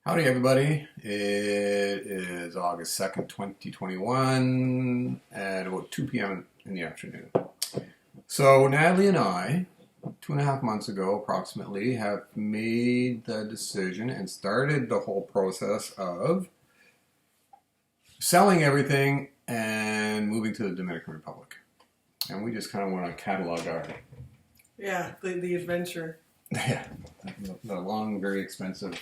Howdy, everybody. It is August 2nd, 2021 at about 2 p.m. in the afternoon. So, Natalie and I, 2.5 months ago approximately, have made the decision and started the whole process of selling everything and moving to the Dominican Republic. And we just kind of want to catalog our... Yeah, the adventure. Yeah, the long, very expensive...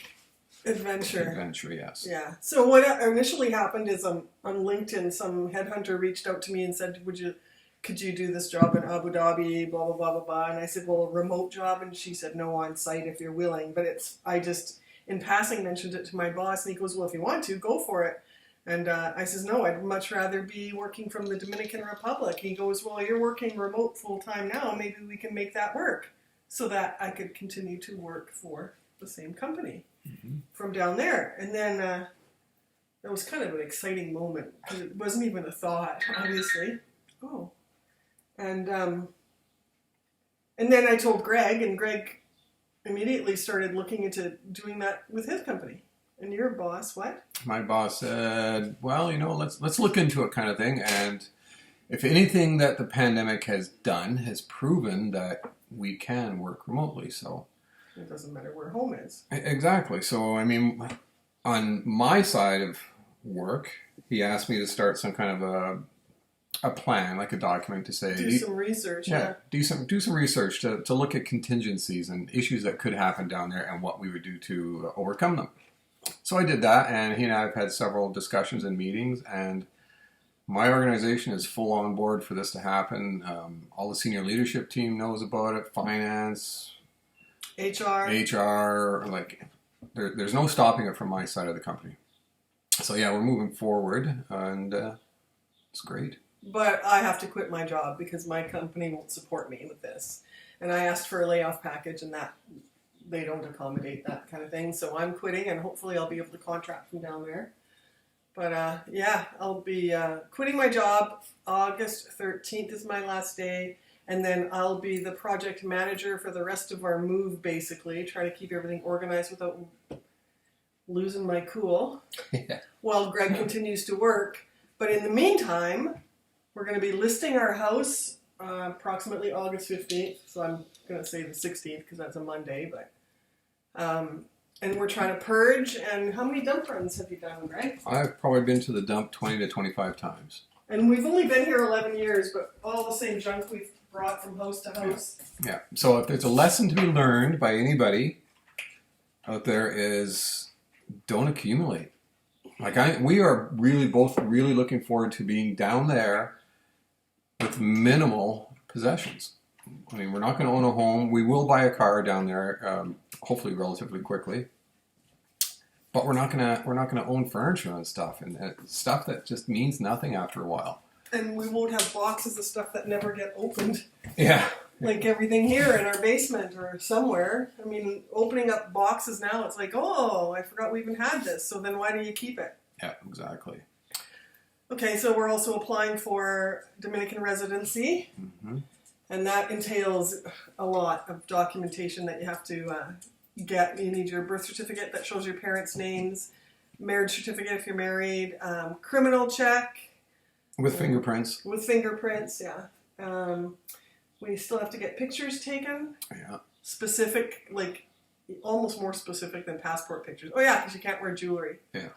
Adventure, yes. Yeah. So what initially happened is on LinkedIn, some headhunter reached out to me and said, could you do this job in Abu Dhabi, blah, blah, blah, blah, blah. And I said, well, a remote job. And she said, no, on site if you're willing. But I just, in passing, mentioned it to my boss. And he goes, well, if you want to, go for it. And I says, no, I'd much rather be working from the Dominican Republic. He goes, well, you're working remote full time now. Maybe we can make that work so that I could continue to work for the same company. Mm-hmm. From down there. And then it was kind of an exciting moment because it wasn't even a thought, obviously. Oh. And then I told Greg, and Greg immediately started looking into doing that with his company. And your boss, what? My boss said, well, let's look into it kind of thing. And if anything that the pandemic has done has proven that we can work remotely, so... It doesn't matter where home is. Exactly. So, I mean, on my side of work, he asked me to start some kind of a plan, like a document to say... Do some research. Yeah. Do some research to look at contingencies and issues that could happen down there and what we would do to overcome them. So I did that, and he and I have had several discussions and meetings, and my organization is full on board for this to happen. All the senior leadership team knows about it, finance... HR, like, there's no stopping it from my side of the company. So yeah, we're moving forward, and it's great. But I have to quit my job because my company won't support me with this. And I asked for a layoff package, and that they don't accommodate that kind of thing. So I'm quitting, and hopefully I'll be able to contract from down there. But yeah, I'll be quitting my job. August 13th is my last day. And then I'll be the project manager for the rest of our move, basically. Try to keep everything organized without losing my cool. Yeah. While Greg continues to work. But in the meantime, we're going to be listing our house approximately August 15th. So I'm going to say the 16th because that's a Monday. But and we're trying to purge. And how many dump runs have you done, Greg? I've probably been to the dump 20 to 25 times. And we've only been here 11 years, but all the same junk we've brought from house to house. Yeah. So if there's a lesson to be learned by anybody out there is don't accumulate. Like we are both really looking forward to being down there with minimal possessions. I mean, we're not going to own a home. We will buy a car down there, hopefully relatively quickly. But we're not gonna own furniture and stuff, and stuff that just means nothing after a while. And we won't have boxes of stuff that never get opened. Yeah. Like everything here in our basement or somewhere. I mean, opening up boxes now, it's like, oh, I forgot we even had this. So then why do you keep it? Yeah, exactly. Okay, so we're also applying for Dominican residency. Mm-hmm. And that entails a lot of documentation that you have to get. You need your birth certificate that shows your parents' names, marriage certificate if you're married, criminal check. With fingerprints. With fingerprints, yeah. We still have to get pictures taken. Yeah. Specific, like almost more specific than passport pictures. Oh yeah, because you can't wear jewelry. Yeah.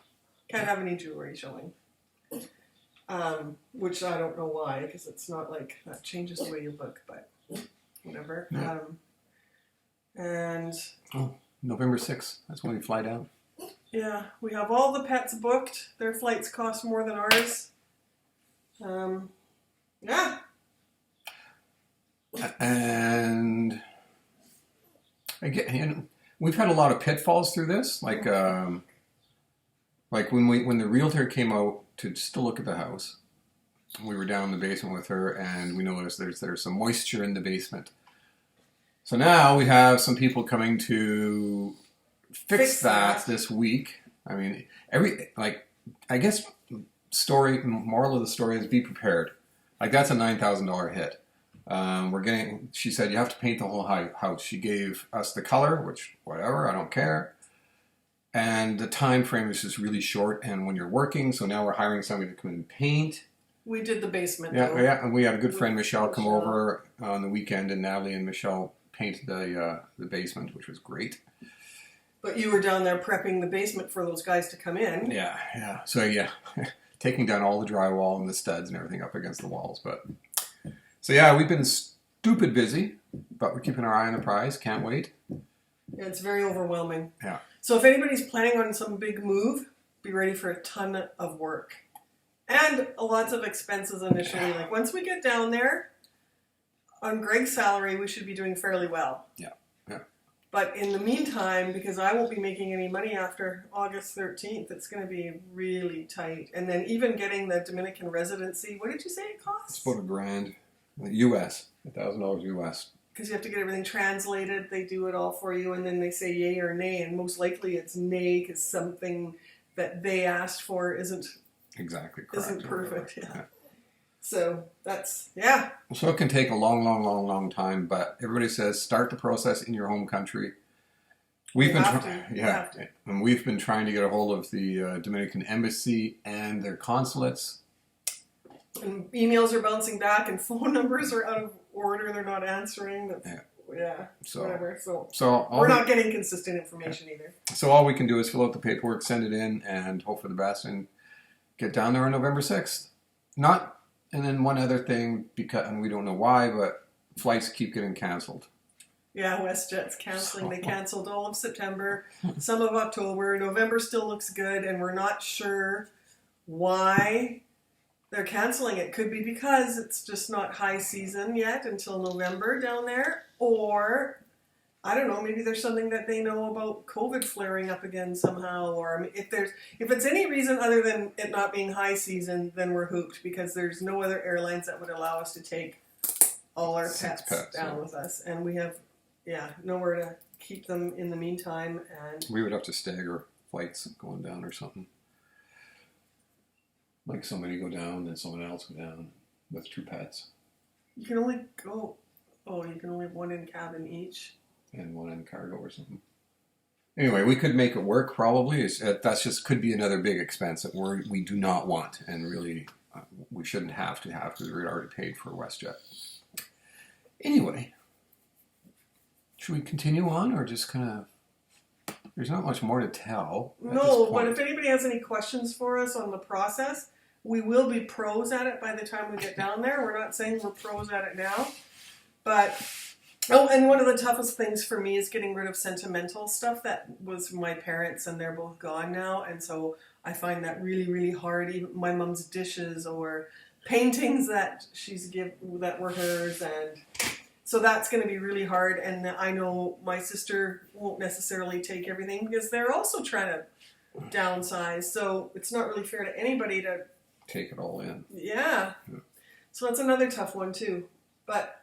Can't have any jewelry showing. Which I don't know why, because it's not like that changes the way you look, but whatever. Yeah. And November 6th. That's when we fly down. Yeah, we have all the pets booked. Their flights cost more than ours. Yeah. And again, we've had a lot of pitfalls through this. Like when the realtor came out to look at the house, we were down in the basement with her, and we noticed there's some moisture in the basement. So now we have some people coming to fix that this week. I mean, I guess moral of the story is be prepared. Like, that's a $9,000 hit. She said, you have to paint the whole house. She gave us the color, which, whatever, I don't care. And the time frame is just really short. And when you're working, so now we're hiring somebody to come in and paint. We did the basement. Yeah, though. yeah. And we had a good friend, Michelle, come Michelle. over on the weekend, and Natalie and Michelle painted the basement, which was great. But you were down there prepping the basement for those guys to come in. Yeah, yeah. So yeah, taking down all the drywall and the studs and everything up against the walls. But so yeah, we've been stupid busy, but we're keeping our eye on the prize. Can't wait. Yeah, it's very overwhelming. Yeah. So if anybody's planning on some big move, be ready for a ton of work. And lots of expenses initially. Like once we get down there, on Greg's salary, we should be doing fairly well. Yeah. Yeah. But in the meantime, because I won't be making any money after August 13th, it's going to be really tight. And then even getting the Dominican residency, what did you say it costs? It's about $1,000 US, $1,000 US. Because you have to get everything translated. They do it all for you, and then they say yay or nay. And most likely it's nay because something that they asked for isn't Exactly correct. Isn't perfect, Yeah. yeah. So that's, yeah. So it can take a long time, but everybody says start the process in your home country. We've been and we've been trying to get a hold of the Dominican embassy and their consulates. And emails are bouncing back, and phone numbers are out of order. They're not answering. So whatever. So we're not getting consistent information either. So all we can do is fill out the paperwork, send it in, and hope for the best, and get down there on November 6th. And then one other thing, and we don't know why, but flights keep getting canceled. Yeah, WestJet's canceling. They canceled all of September, some of October. November still looks good, and we're not sure why they're canceling it. Could be because it's just not high season yet until November down there, or I don't know, maybe there's something that they know about COVID flaring up again somehow, or if it's any reason other than it not being high season, then we're hooped, because there's no other airlines that would allow us to take all our pets down with us, and we have nowhere to keep them in the meantime, and we would have to stagger flights going down or something. Like somebody go down, then someone else go down with 2 pets. You can only have one in cabin each. And one in cargo or something. Anyway, we could make it work probably. That's just could be another big expense that we do not want, and really we shouldn't have to because we're already paid for WestJet. Anyway, should we continue on or just kind of? There's not much more to tell. No, but if anybody has any questions for us on the process, we will be pros at it by the time we get down there. We're not saying we're pros at it now, but. Oh, and one of the toughest things for me is getting rid of sentimental stuff that was my parents, and they're both gone now, and so I find that really, really hard. Even my mom's dishes or paintings that that were hers, and so that's going to be really hard. And I know my sister won't necessarily take everything because they're also trying to downsize, so it's not really fair to anybody to take it all in. Yeah. So that's another tough one too, but.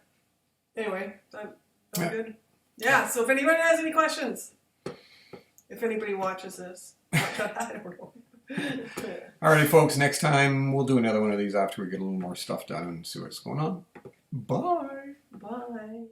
Anyway, I'm good. Yeah, so if anyone has any questions, if anybody watches this, I don't know. Alrighty, folks, next time we'll do another one of these after we get a little more stuff done and see what's going on. Bye. Bye.